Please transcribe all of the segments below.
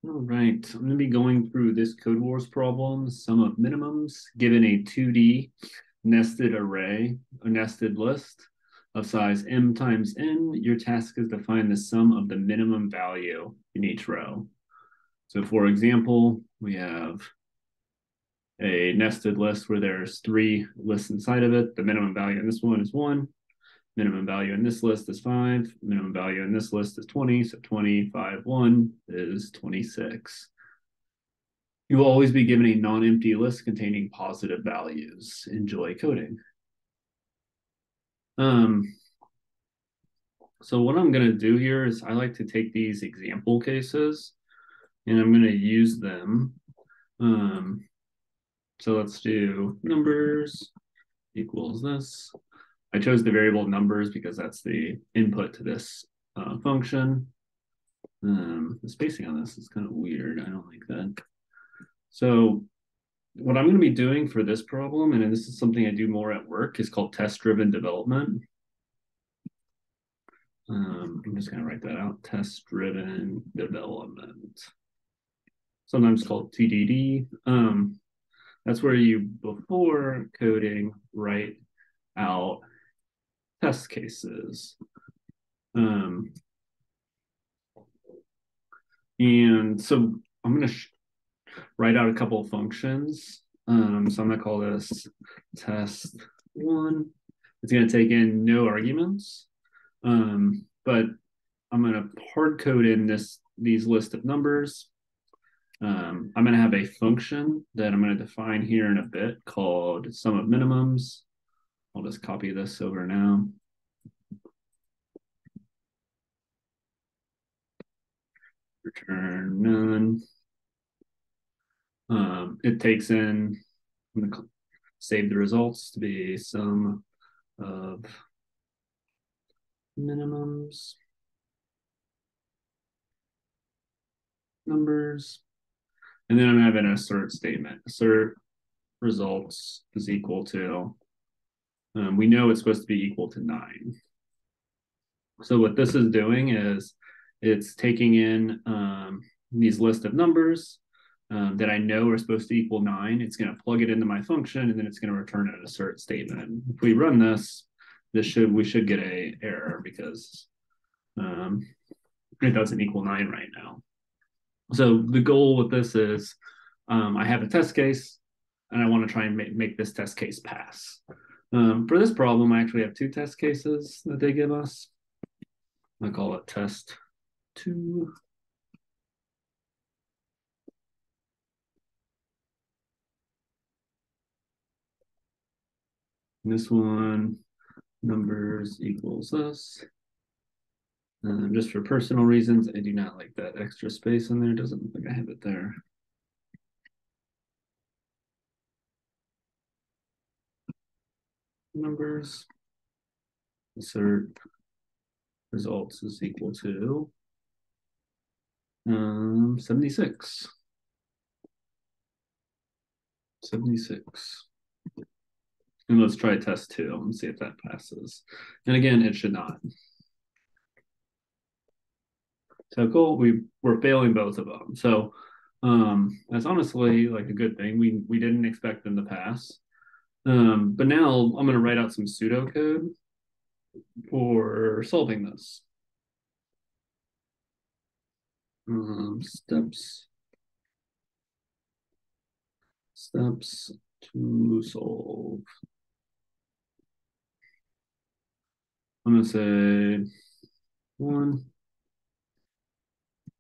All right, I'm going to be going through this CodeWars problem, sum of minimums, given a 2D nested array, a nested list of size m times n. Your task is to find the sum of the minimum value in each row. So for example, we have a nested list where there's 3 lists inside of it. The minimum value in this one is 1. Minimum value in this list is 5. Minimum value in this list is 20. So 25, 1 is 26. You will always be given a non-empty list containing positive values. Enjoy coding. So what I'm going to do here is I like to take these example cases and I'm going to use them. So let's do numbers equals this. I chose the variable numbers because that's the input to this function. The spacing on this is kind of weird. I don't like that. So what I'm going to be doing for this problem, and this is something I do more at work, is called test-driven development. I'm just going to write that out, test-driven development. Sometimes called TDD. That's where you, before coding, write out test cases. And so I'm going to write out a couple of functions. So I'm going to call this test1. It's going to take in no arguments, but I'm going to hard code in these list of numbers. I'm going to have a function that I'm going to define here in a bit called sum of minimums. I'll just copy this over now. Return none. It takes in, I'm going to save the results to be sum of minimums numbers. And then I'm having an assert statement. Assert results is equal to, we know it's supposed to be equal to 9. So what this is doing is it's taking in these list of numbers that I know are supposed to equal 9. It's going to plug it into my function, and then it's going to return an assert statement. If we run this, we should get a error because it doesn't equal 9 right now. So the goal with this is I have a test case, and I want to try and make this test case pass. For this problem, I actually have 2 test cases that they give us. I call it test 2. This one, numbers equals this. Just for personal reasons, I do not like that extra space in there. Doesn't look like I have it there. Numbers, assert results is equal to 76. 76. And let's try test 2 and see if that passes. And again, it should not. So cool, we're failing both of them. So that's honestly like a good thing. We didn't expect them to pass. But now I'm going to write out some pseudocode for solving this. Steps to solve. I'm going to say 1,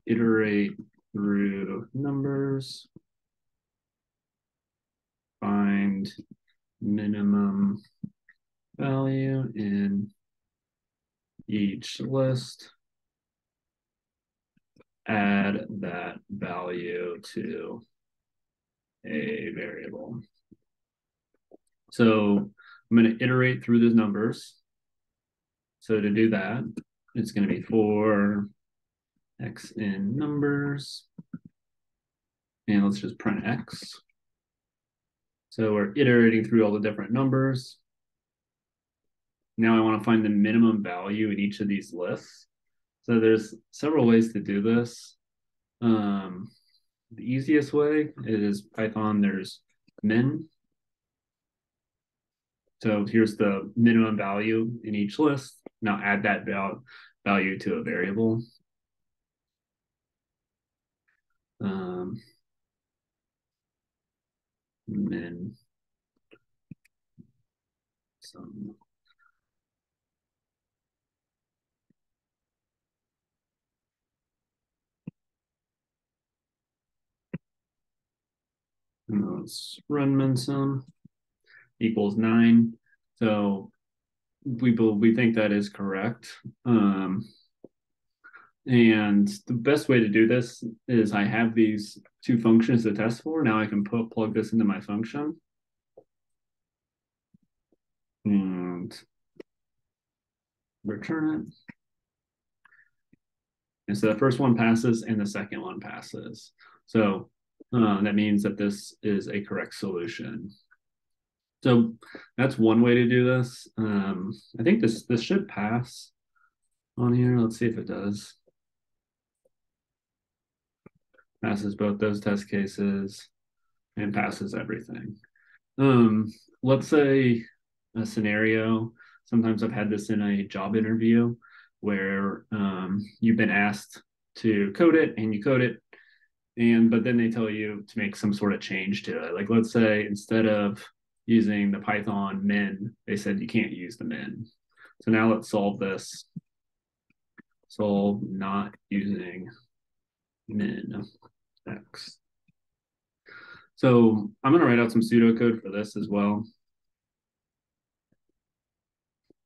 iterate through numbers, find minimum value in each list, add that value to a variable. So I'm going to iterate through those numbers. So to do that, it's going to be for x in numbers. And let's just print x. So we're iterating through all the different numbers. Now I want to find the minimum value in each of these lists. So there's several ways to do this. the easiest way is Python. There's min. So here's the minimum value in each list. Now add that value to a variable. Min some. Let's run min sum equals 9. So we think that is correct. And the best way to do this is I have these two functions to test for. Now I can plug this into my function. And return it. And so the first one passes and the second one passes. So that means that this is a correct solution. So that's one way to do this. I think this should pass on here. Let's see if it does. Passes both those test cases and passes everything. Let's say a scenario. Sometimes I've had this in a job interview where you've been asked to code it and you code it, but then they tell you to make some sort of change to it. Like let's say instead of using the Python min, they said you can't use the min. So now let's solve this. Solve not using min x. So I'm going to write out some pseudocode for this as well.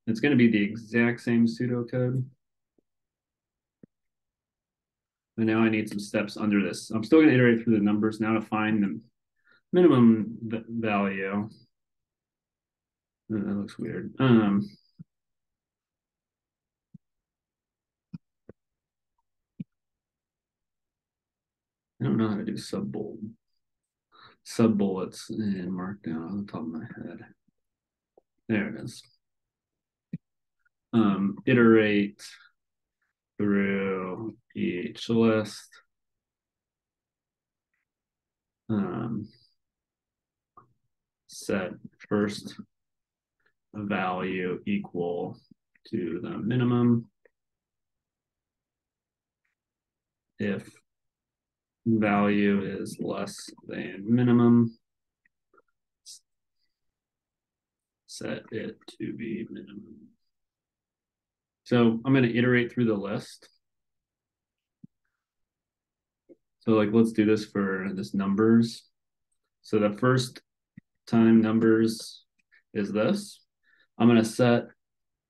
It's going to be the exact same pseudocode. And now I need some steps under this. I'm still going to iterate through the numbers now to find the minimum value. That looks weird. I don't know how to do sub bullets in Markdown on the top of my head. There it is. Iterate through each list. Set first value equal to the minimum. If value is less than minimum, set it to be minimum. So I'm going to iterate through the list. So like, let's do this for this numbers. So the first time numbers is this. I'm going to set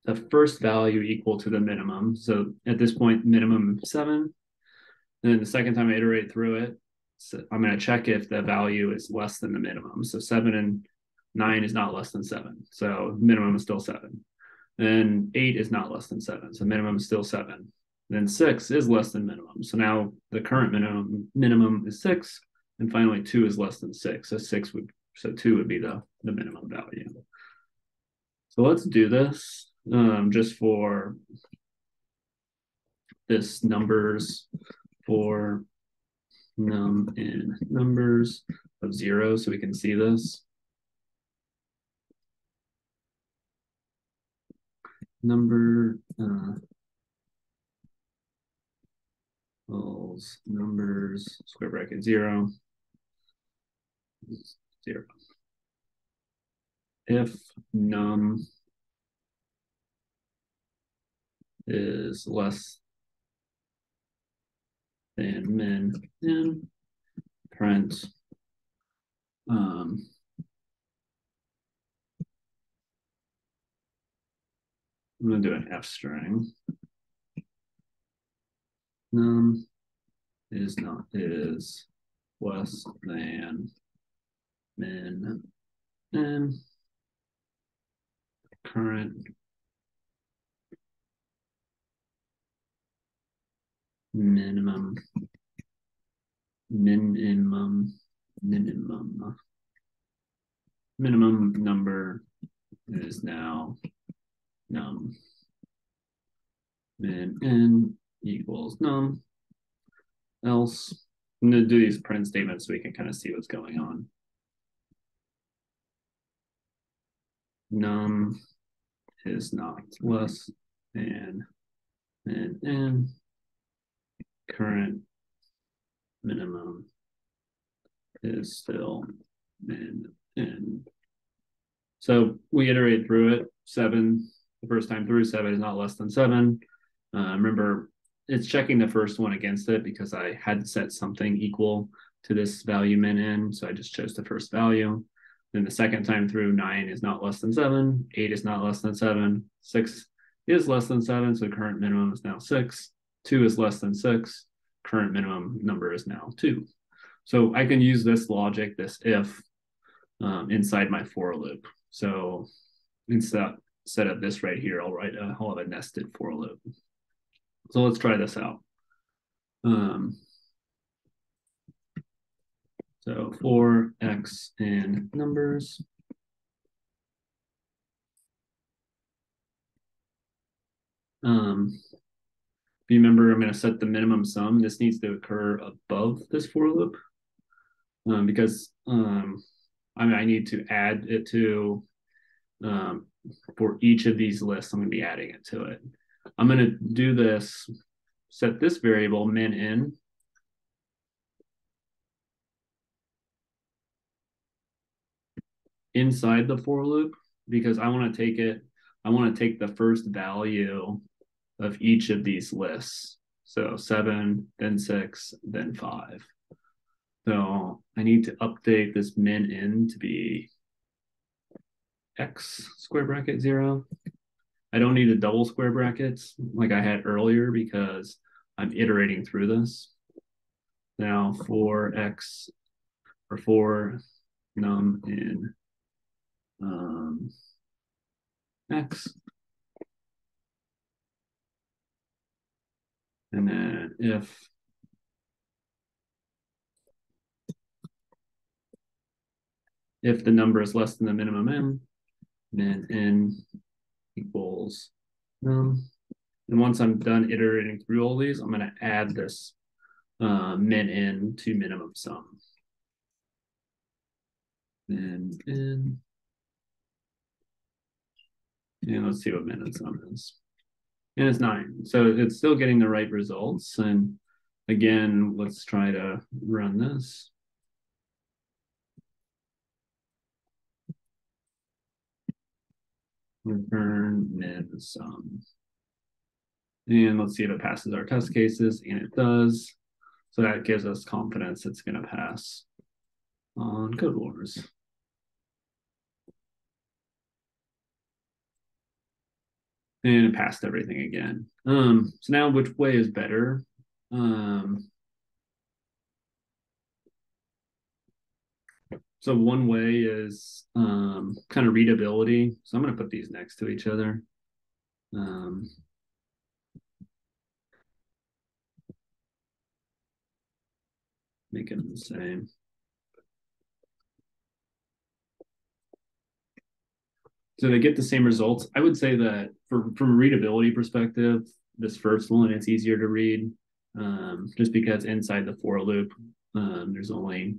the first value equal to the minimum. So at this point, minimum 7. And then the second time I iterate through it, so I'm going to check if the value is less than the minimum. So 7 and 9 is not less than 7. So minimum is still 7. Then 8 is not less than 7. So minimum is still 7. Then 6 is less than minimum. So now the current minimum is 6. And finally 2 is less than 6. So 2 would be the minimum value. So let's do this just for this numbers for num in numbers of 0 so we can see this. Number numbers square bracket 0 0. If num is less than min in print I'm going to do an F string. Num is less than min in current minimum number is now num min n equals num, else I'm going to do these print statements so we can kind of see what's going on. Num is not less than n. Current minimum is still min n. So we iterate through it. 7, the first time through, 7 is not less than 7. Remember, it's checking the first one against it because I had set something equal to this value min n, so I just chose the first value. Then the second time through, 9 is not less than 7, 8 is not less than 7, 6 is less than 7, so current minimum is now 6, 2 is less than 6, current minimum number is now 2. So I can use this logic, this if, inside my for loop. So instead of this right here, I'll have a nested for loop. So let's try this out. So for x in numbers. If you remember, I'm going to set the minimum sum. This needs to occur above this for loop because I need to add it to, for each of these lists, I'm going to be adding it to it. I'm going to do this, set this variable min n inside the for loop because I want to take the first value of each of these lists. So 7, then 6, then 5. So I need to update this min n to be x square bracket 0. I don't need the double square brackets like I had earlier because I'm iterating through this. Now for x, or for num in x, and then if the number is less than the minimum n, then n equals num. And once I'm done iterating through all these, I'm going to add this min n to minimum sum. Min n. And let's see what min and sum is. And it's 9. So it's still getting the right results. And again, let's try to run this. Return min sum. And let's see if it passes our test cases, and it does. So that gives us confidence it's going to pass on CodeWars. And it passed everything again. So now which way is better? So one way is kind of readability. So I'm going to put these next to each other. Make them the same. So they get the same results. I would say that from a readability perspective, this first one, it's easier to read just because inside the for loop, there's only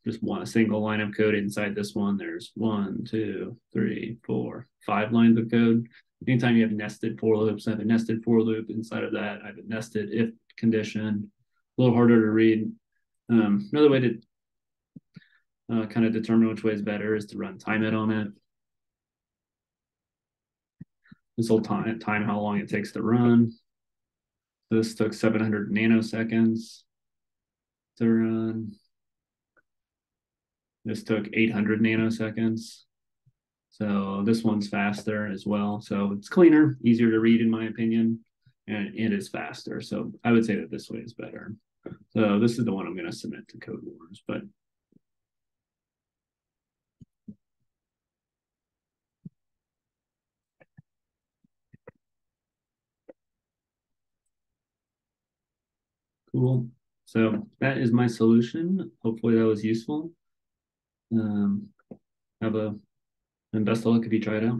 just a single line of code. Inside this one, there's 1, 2, 3, 4, 5 lines of code. Anytime you have nested for loops, I have a nested for loop. Inside of that, I have a nested if condition. A little harder to read. Another way to kind of determine which way is better is to run time it on it. This will time how long it takes to run. So this took 700 nanoseconds to run. This took 800 nanoseconds. So this one's faster as well. So it's cleaner, easier to read in my opinion, and it is faster. So I would say that this way is better. So this is the one I'm going to submit to CodeWars, but cool. So that is my solution. Hopefully that was useful. And best of luck if you try it out.